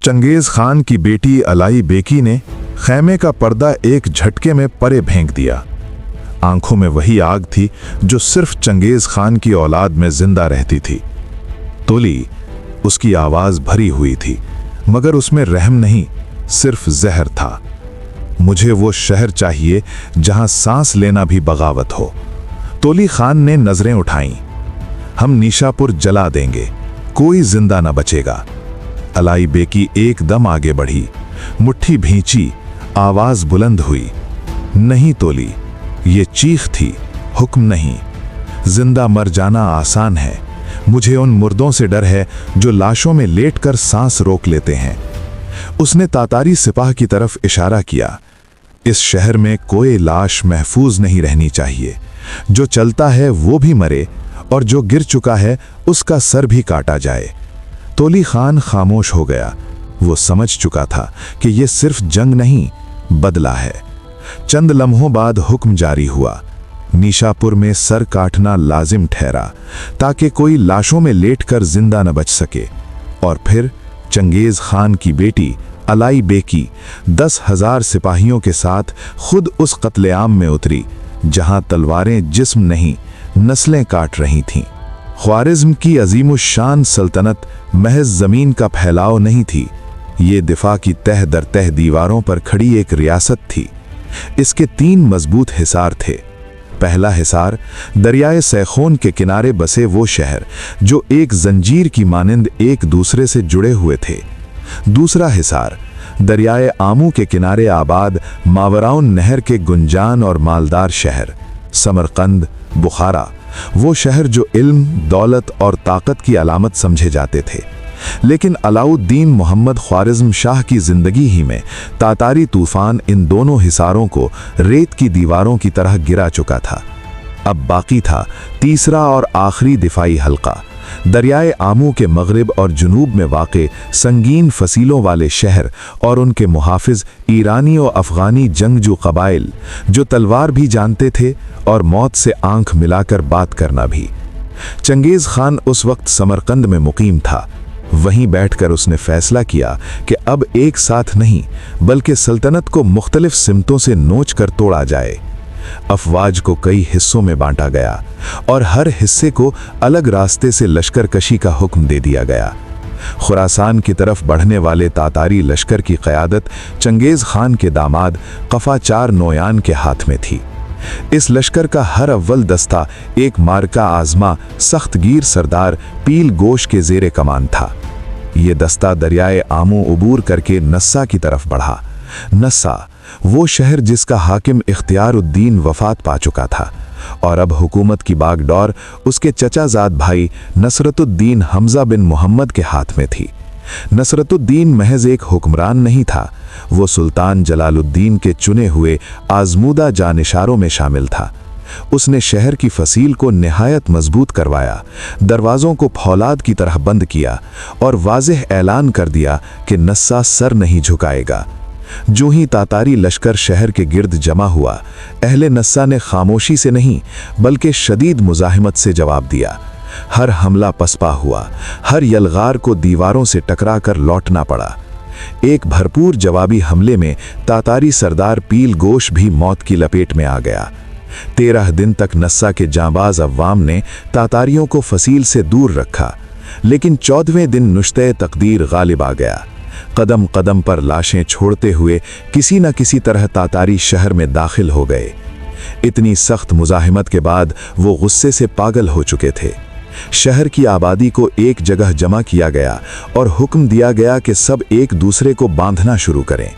Genghis Khan की बेटी अलाई बेकी ने खैमे का पर्दा एक झटके में परे फेंक दिया। आंखों में वही आग थी जो सिर्फ चंगेज खान की औलाद में जिंदा रहती थी। तोली, उसकी आवाज भरी हुई थी, मगर उसमें रहम नहीं, सिर्फ जहर था। मुझे वो शहर चाहिए जहां सांस लेना भी बगावत हो। तोली खान ने नजरें उठाईं। हम निशापुर जला देंगे, कोई जिंदा न बचेगा। अलाई बेकी एकदम आगे बढ़ी, मुट्ठी भींची, आवाज बुलंद हुई। नहीं तोली, ये चीख थी, हुक्म नहीं। जिंदा मर जाना आसान है, मुझे उन मुर्दों से डर है जो लाशों में लेटकर सांस रोक लेते हैं। उसने तातारी सिपाह की तरफ इशारा किया। इस शहर में कोई लाश महफूज नहीं रहनी चाहिए। जो चलता है वो भी मरे और जो गिर चुका है उसका सर भी काटा जाए। तोली खान खामोश हो गया। वो समझ चुका था कि यह सिर्फ जंग नहीं, बदला है। चंद लम्हों बाद हुक्म जारी हुआ। निशापुर में सर काटना लाजिम ठहरा ताकि कोई लाशों में लेटकर जिंदा न बच सके। और फिर चंगेज खान की बेटी अलाई बेकी 10,000 सिपाहियों के साथ खुद उस कत्लेआम में उतरी जहां तलवारें जिस्म नहीं, नस्लें काट रही थीं। ख्वारिज़्म की अजीमुश्शान सल्तनत महज जमीन का फैलाव नहीं थी, ये दिफा की तह दर तह दीवारों पर खड़ी एक रियासत थी। इसके 3 मजबूत हिसार थे। पहला हिसार दरियाए सैखोन के किनारे बसे वो शहर जो एक जंजीर की मानिंद एक दूसरे से जुड़े हुए थे। दूसरा हिसार दरियाए आमू के किनारे आबाद मावराउन नहर के गुंजान और मालदार शहर समरकंद, बुखारा, वो शहर जो इल्म, दौलत और ताकत की अलामत समझे जाते थे। लेकिन अलाउद्दीन मोहम्मद ख्वारिज़्म शाह की जिंदगी ही में तातारी तूफान इन दोनों हिसारों को रेत की दीवारों की तरह गिरा चुका था। अब बाकी था तीसरा और आखिरी दिफाई हल्का, दरियाए आमू के मगरिब और जुनूब में वाक़े संगीन फसीलों वाले शहर और उनके मुहाफिज ईरानी और अफ़गानी जंगजू कबाइल जो तलवार भी जानते थे और मौत से आंख मिलाकर बात करना भी। चंगेज खान उस वक्त समरकंद में मुकीम था। वहीं बैठकर उसने फैसला किया कि अब एक साथ नहीं बल्कि सल्तनत को मुख्तलिफ सिमतों से नोच कर तोड़ा जाए। अफवाज को कई हिस्सों में बांटा गया और हर हिस्से को अलग रास्ते से लश्कर कशी का हुक्म दे दिया गया। खुरासान की तरफ बढ़ने वाले तातारी लश्कर की क़यादत चंगेज खान के दामाद क़फ़ाचार नोयान के हाथ में थी। इस लश्कर का हर अव्वल दस्ता एक मार्का आज़मा सख्तगीर सरदार पील गोश के ज़ेरे कमान था। ये दस्ता दरियाए आमू उबूर करके नस्सा की तरफ बढ़ा। नस्सा वो शहर जिसका हाकिम इख्तियारुद्दीन वफात पा चुका था और अब हुकूमत की बागडोर उसके चचाजाद भाई नसरतुद्दीन हमजा बिन मोहम्मद के हाथ में थी। नसरतुद्दीन महज एक हुक्मरान नहीं था, वो सुल्तान जलालुद्दीन के चुने हुए आजमूदा जानिशारों में शामिल था। उसने शहर की फसील को निहायत मजबूत करवाया, दरवाज़ों को फौलाद की तरह बंद किया और वाज़ेह ऐलान कर दिया कि नस्सा सर नहीं झुकाएगा। जो ही तातारी लश्कर शहर के गिर्द जमा हुआ, अहले नस्सा ने खामोशी से नहीं बल्कि शदीद मुज़ाहिमत से जवाब दिया। हर हमला पसपा हुआ, हर यलगार को दीवारों से टकरा कर लौटना पड़ा। एक भरपूर जवाबी हमले में तातारी सरदार पील गोश भी मौत की लपेट में आ गया। 13 दिन तक नस्सा के जांबाज अव्वाम ने तातारियों को फसील से दूर रखा, लेकिन 14वें दिन नुश्ते तकदीर गालिब आ गया। कदम कदम पर लाशें छोड़ते हुए किसी न किसी तरह तातारी शहर में दाखिल हो गए। इतनी सख्त मुज़ाहिमत के बाद वो गुस्से से पागल हो चुके थे। शहर की आबादी को एक जगह जमा किया गया और हुक्म दिया गया कि सब एक दूसरे को बांधना शुरू करें।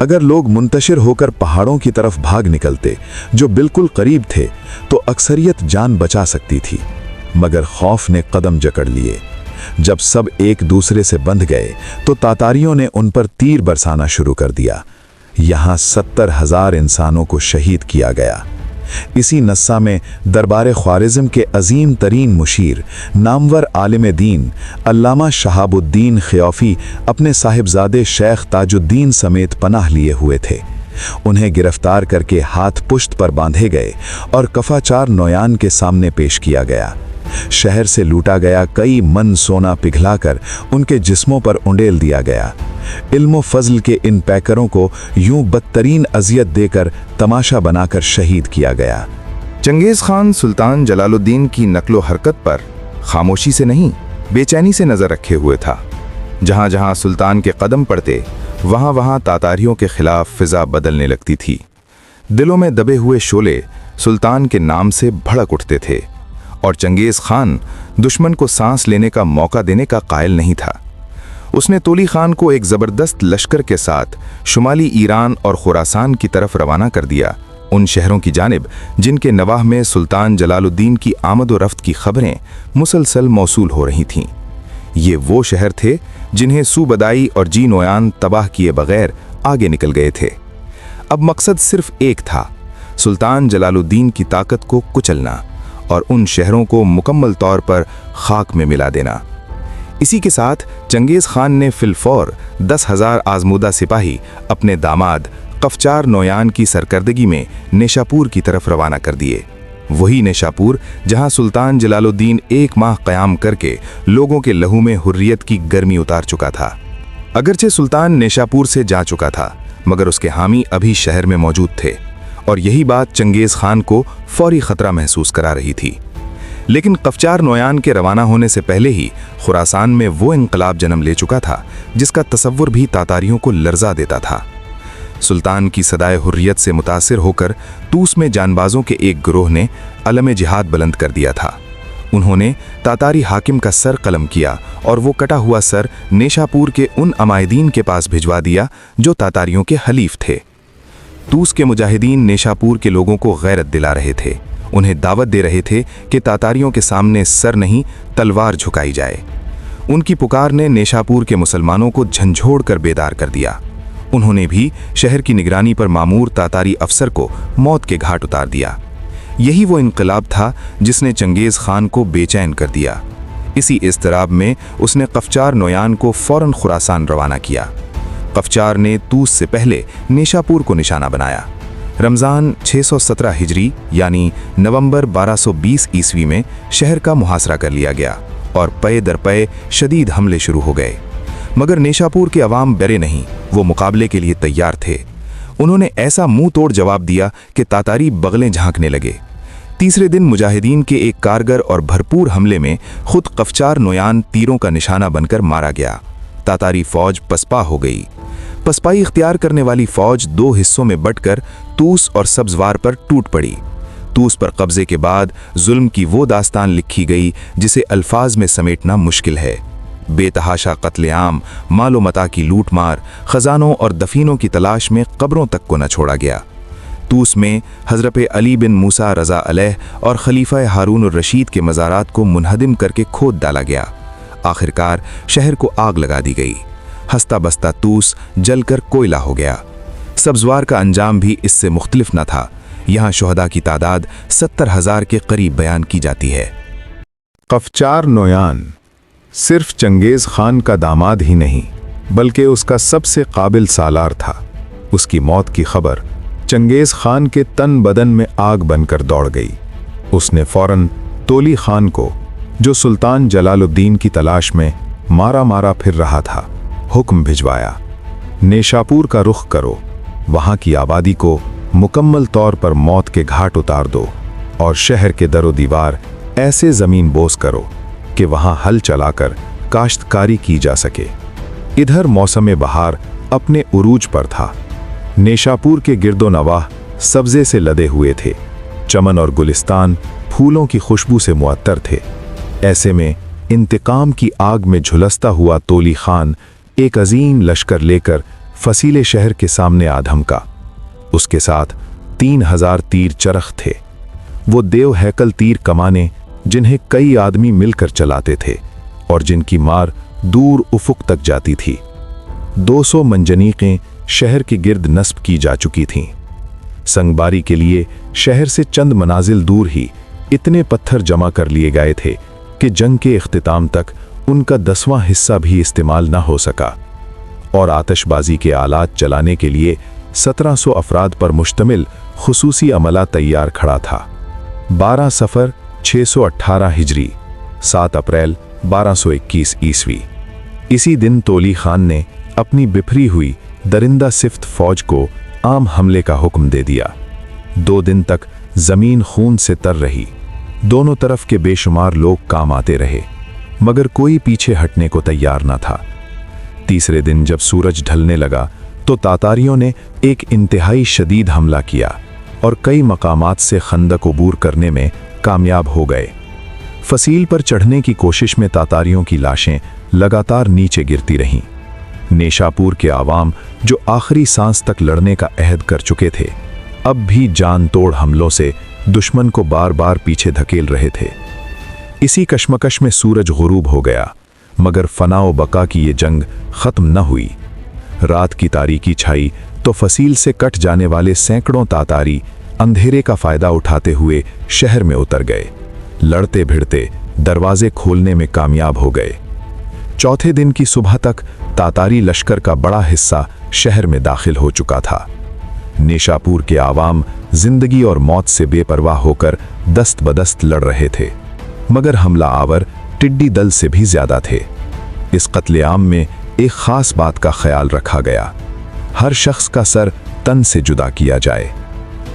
अगर लोग मुंतशिर होकर पहाड़ों की तरफ भाग निकलते जो बिल्कुल करीब थे तो अक्सरियत जान बचा सकती थी, मगर खौफ ने कदम जकड़ लिए। जब सब एक दूसरे से बंध गए तो तातारियों ने उन पर तीर बरसाना शुरू कर दिया। यहाँ 70,000 इंसानों को शहीद किया गया। इसी नस्सा में दरबार ख्वारिज़्म के अजीम तरीन मुशीर नामवर आलिम दीन अल्लामा शहाबुद्दीन खियाफी अपने साहिबजादे शेख ताजुद्दीन समेत पनाह लिए हुए थे। उन्हें गिरफ्तार करके हाथ पुश्त पर बांधे गए और क़फ़ाचार नोयान के सामने पेश किया गया। शहर से लूटा गया कई मन सोना पिघलाकर उनके जिस्मों पर उंडेल दिया गया। इल्म फजल के इन पैकरों को यूं बदतरीन अजियत देकर तमाशा बनाकर शहीद किया गया। चंगेज़ खान सुल्तान जलालुद्दीन की नकलो हरकत पर खामोशी से नहीं, बेचैनी से नज़र रखे हुए था। जहाँ जहाँ सुल्तान के कदम पड़ते, वहाँ वहाँ तातारियों के खिलाफ फिजा बदलने लगती थी। दिलों में दबे हुए शोले सुल्तान के नाम से भड़क उठते थे और चंगेज़ खान दुश्मन को सांस लेने का मौका देने का कायल नहीं था। उसने तोली खान को एक ज़बरदस्त लश्कर के साथ शुमाली ईरान और खुरासान की तरफ रवाना कर दिया, उन शहरों की जानिब जिनके नवाह में सुल्तान जलालुद्दीन की आमद व रफ्त की खबरें मुसलसल मौसूल हो रही थीं। ये वो शहर थे जिन्हें सूबदाई और जी नोयान तबाह किए बगैर आगे निकल गए थे। अब मकसद सिर्फ एक था, सुल्तान जलालुद्दीन की ताकत को कुचलना और उन शहरों को मुकम्मल तौर पर खाक में मिला देना। इसी के साथ चंगेज़ खान ने फिलफौर 10,000 आजमूदा सिपाही अपने दामाद कफचार नोयान की सरकर्दगी में नेशापुर की तरफ रवाना कर दिए। वही नेशापुर जहां सुल्तान जलालुद्दीन 1 माह क़याम करके लोगों के लहू में हुर्रियत की गर्मी उतार चुका था। अगरचे सुल्तान नेशापुर से जा चुका था, मगर उसके हामी अभी शहर में मौजूद थे और यही बात चंगेज़ खान को फौरी खतरा महसूस करा रही थी। लेकिन कफचार नोयान के रवाना होने से पहले ही खुरासान में वो इंकलाब जन्म ले चुका था जिसका तसव्वुर भी तातारियों को लर्जा देता था। सुल्तान की सदाए हुर्रियत से मुतासिर होकर तूस में जानबाजों के एक गिरोह ने अलम जिहाद बुलंद कर दिया था। उन्होंने तातारी हाकिम का सर कलम किया और वो कटा हुआ सर नेशापुर के उन अमायदीन के पास भिजवा दिया जो तातारियों के हलीफ थे। तूस के मुजाहिदीन नेशापुर के लोगों को गैरत दिला रहे थे, उन्हें दावत दे रहे थे कि तातारियों के सामने सर नहीं तलवार झुकाई जाए। उनकी पुकार ने नेशापुर के मुसलमानों को झंझोड़ कर बेदार कर दिया। उन्होंने भी शहर की निगरानी पर मामूर तातारी अफसर को मौत के घाट उतार दिया। यही वो इनकलाब था जिसने चंगेज़ खान को बेचैन कर दिया। इसी इज़्तिराब में उसने कफचार नोयान को फ़ौरन खुरासान रवाना किया। कफचार ने तूस से पहले नेशापुर को निशाना बनाया। रमज़ान 617 हिजरी यानी नवंबर 1220 ईस्वी में शहर का मुहासरा कर लिया गया और पए दर पए शदीद हमले शुरू हो गए। मगर नेशापुर के अवाम डरे नहीं, वो मुकाबले के लिए तैयार थे। उन्होंने ऐसा मुंह तोड़ जवाब दिया कि तातारी बगलें झांकने लगे। तीसरे दिन मुजाहिदीन के एक कारगर और भरपूर हमले में खुद कफचार नोयान तीरों का निशाना बनकर मारा गया। तातारी फौज पसपा हो गई। पसपाई इख्तियार करने वाली फौज 2 हिस्सों में बंटकर तूस और सब्जवार पर टूट पड़ी। तूस पर कब्जे के बाद जुल्म की वो दास्तान लिखी गई जिसे अल्फाज में समेटना मुश्किल है। बेतहाशा कत्लेआम, मालो मता की लूटमार, खजानों और दफीनों की तलाश में कब्रों तक को न छोड़ा गया। तूस में हज़रत अली बिन मूसा रज़ा अलैह और खलीफा हारून और रशीद के मज़ारात को मुनहदिम करके खोद डाला गया। आखिरकार शहर को आग लगा दी गई। हंसता बसता तूस जलकर कोयला हो गया। सब्जवार का अंजाम भी इससे मुख्तलिफ न था। यहाँ शुहदा की तादाद 70,000 के करीब बयान की जाती है। कफचार नोयान सिर्फ चंगेज़ खान का दामाद ही नहीं बल्कि उसका सबसे काबिल सालार था। उसकी मौत की खबर चंगेज़ खान के तन बदन में आग बनकर दौड़ गई। उसने फौरन तोली खान को, जो सुल्तान जलालुद्दीन की तलाश में मारा मारा फिर रहा था, हुक्म भिजवाया, नेशापुर का रुख करो, वहां की आबादी को मुकम्मल तौर पर मौत के घाट उतार दो और शहर के दरो दीवार ऐसे ज़मीन बोस करो कि वहां हल चलाकर काश्तकारी की जा सके। इधर मौसम बहार अपने उरूज पर था। नेशापुर के गिरदो नवाह सब्ज़े से लदे हुए थे। चमन और गुलिस्तान फूलों की खुशबू से मुअत्तर थे। ऐसे में इंतकाम की आग में झुलसता हुआ तोली खान एक अजीम लश्कर लेकर फसीले शहर के सामने आ धमका। उसके साथ 3,000 तीर चरख थे। वो देव हैकल तीर कमाने जिन्हें कई आदमी मिलकर चलाते थे और जिनकी मार दूर उफुक तक जाती थी। 200 मंजनीकें शहर के गिर्द नस्ब की जा चुकी थीं। संगबारी के लिए शहर से चंद मनाजिल दूर ही इतने पत्थर जमा कर लिए गए थे कि जंग के इख्तिताम तक उनका 10वां हिस्सा भी इस्तेमाल न हो सका और आतिशबाजी के आलात चलाने के लिए 1700 अफराद पर मुश्तमिल खुसूसी अमला तैयार खड़ा था। 12 सफ़र 618 हिजरी 7 अप्रैल 1221 ईस्वी। इसी दिन तोली खान ने अपनी बिखरी हुई दरिंदा सिफ्त फौज को आम हमले का हुक्म दे दिया। 2 दिन तक जमीन खून से तर रही। दोनों तरफ के बेशुमार लोग काम आते रहे, मगर कोई पीछे हटने को तैयार न था। तीसरे दिन जब सूरज ढलने लगा तो तातारियों ने एक इंतहाई शदीद हमला किया और कई मकामात से खंदक अबूर करने में कामयाब हो गए। फसील पर चढ़ने की कोशिश में तातारियों की लाशें लगातार नीचे गिरती रहीं। नेशापुर के आवाम, जो आखिरी सांस तक लड़ने का अहद कर चुके थे, अब भी जान तोड़ हमलों से दुश्मन को बार बार पीछे धकेल रहे थे। इसी कश्मकश में सूरज गुरूब हो गया, मगर फना व बका की ये जंग खत्म न हुई। रात की तारीकी छाई तो फसील से कट जाने वाले सैकड़ों तातारी अंधेरे का फायदा उठाते हुए शहर में उतर गए। लड़ते भिड़ते दरवाजे खोलने में कामयाब हो गए। चौथे दिन की सुबह तक तातारी लश्कर का बड़ा हिस्सा शहर में दाखिल हो चुका था। नेशापुर के आवाम जिंदगी और मौत से बेपरवाह होकर दस्त बदस्त लड़ रहे थे, मगर हमला आवर टिड्डी दल से भी ज्यादा थे। इस कत्लेआम में एक खास बात का ख्याल रखा गया, हर शख्स का सर तन से जुदा किया जाए।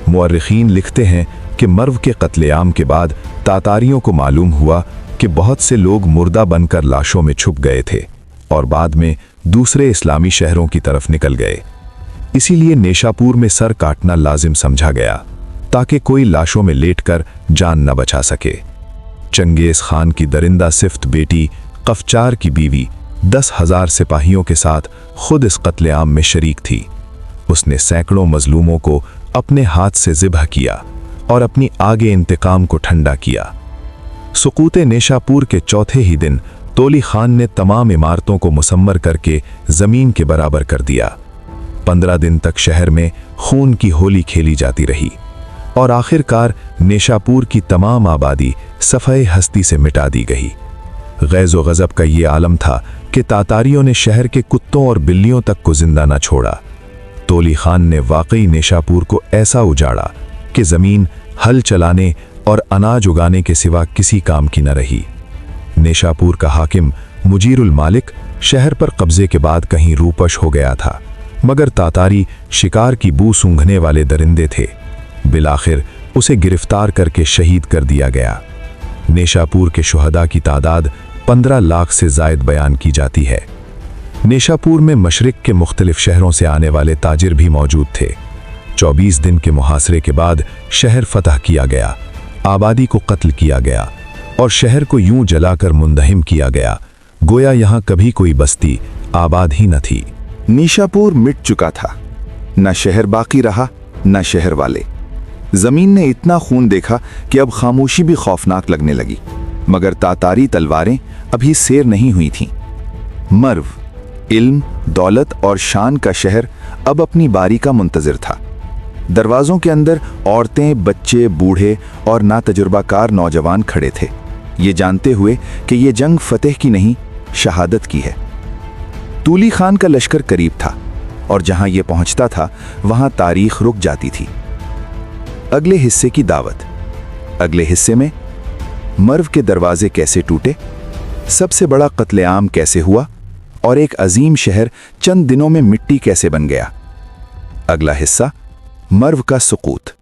मुअर्रिखीन लिखते हैं कि मर्व के कत्लेआम के बाद तातारियों को मालूम हुआ कि बहुत से लोग मुर्दा बनकर लाशों में छुप गए थे और बाद में दूसरे इस्लामी शहरों की तरफ निकल गए। इसीलिए नेशापुर में सर काटना लाजिम समझा गया, ताकि कोई लाशों में लेटकर जान न बचा सके। चंगेज खान की दरिंदा सिफ्त बेटी कफचार की बीवी 10,000 सिपाहियों के साथ खुद इस कत्लेआम में शरीक थी। उसने सैकड़ों मजलूमों को अपने हाथ से ज़िबह किया और अपनी आगे इंतकाम को ठंडा किया। सुकूते नेशापुर के चौथे ही दिन तोली खान ने तमाम इमारतों को मुसम्मर करके ज़मीन के बराबर कर दिया। 15 दिन तक शहर में खून की होली खेली जाती रही और आखिरकार नेशापुर की तमाम आबादी सफ़े हस्ती से मिटा दी गई। गैज़ो गज़ब का ये आलम था कि तातारियों ने शहर के कुत्तों और बिल्लियों तक को जिंदा न छोड़ा। तोली खान ने वाकई नेशापुर को ऐसा उजाड़ा कि ज़मीन हल चलाने और अनाज उगाने के सिवा किसी काम की न रही। नेशापुर का हाकिम मुजीरुल मालिक शहर पर कब्जे के बाद कहीं रूपश हो गया था, मगर तातारी शिकार की बू सूंघने वाले दरिंदे थे। बिलाखिर उसे गिरफ्तार करके शहीद कर दिया गया। नेशापुर के शुहदा की तादाद 15 लाख से ज़ायद बयान की जाती है। नेशापुर में मशरिक के मुख्तलिफ शहरों से आने वाले ताजिर भी मौजूद थे। 24 दिन के मुहासरे के बाद शहर फतह किया गया, आबादी को कत्ल किया गया और शहर को यूं जलाकर मुंदहिम किया गया, गोया यहाँ कभी कोई बस्ती आबाद ही न थी। नेशापुर मिट चुका था, न शहर बाकी रहा न शहर वाले। जमीन ने इतना खून देखा कि अब खामोशी भी खौफनाक लगने लगी, मगर तातारी तलवारें अभी सेर नहीं हुई थीं। मर्व, इल्म, दौलत और शान का शहर अब अपनी बारी का मुंतज़िर था। दरवाज़ों के अंदर औरतें, बच्चे, बूढ़े और नातजुर्बाकार नौजवान खड़े थे, ये जानते हुए कि ये जंग फतेह की नहीं, शहादत की है। तूली खान का लश्कर करीब था और जहां ये पहुंचता था वहां तारीख रुक जाती थी। अगले हिस्से की दावत। अगले हिस्से में मर्व के दरवाजे कैसे टूटे, सबसे बड़ा कत्लेआम कैसे हुआ और एक अजीम शहर चंद दिनों में मिट्टी कैसे बन गया। अगला हिस्सा, मर्व का सुकूत।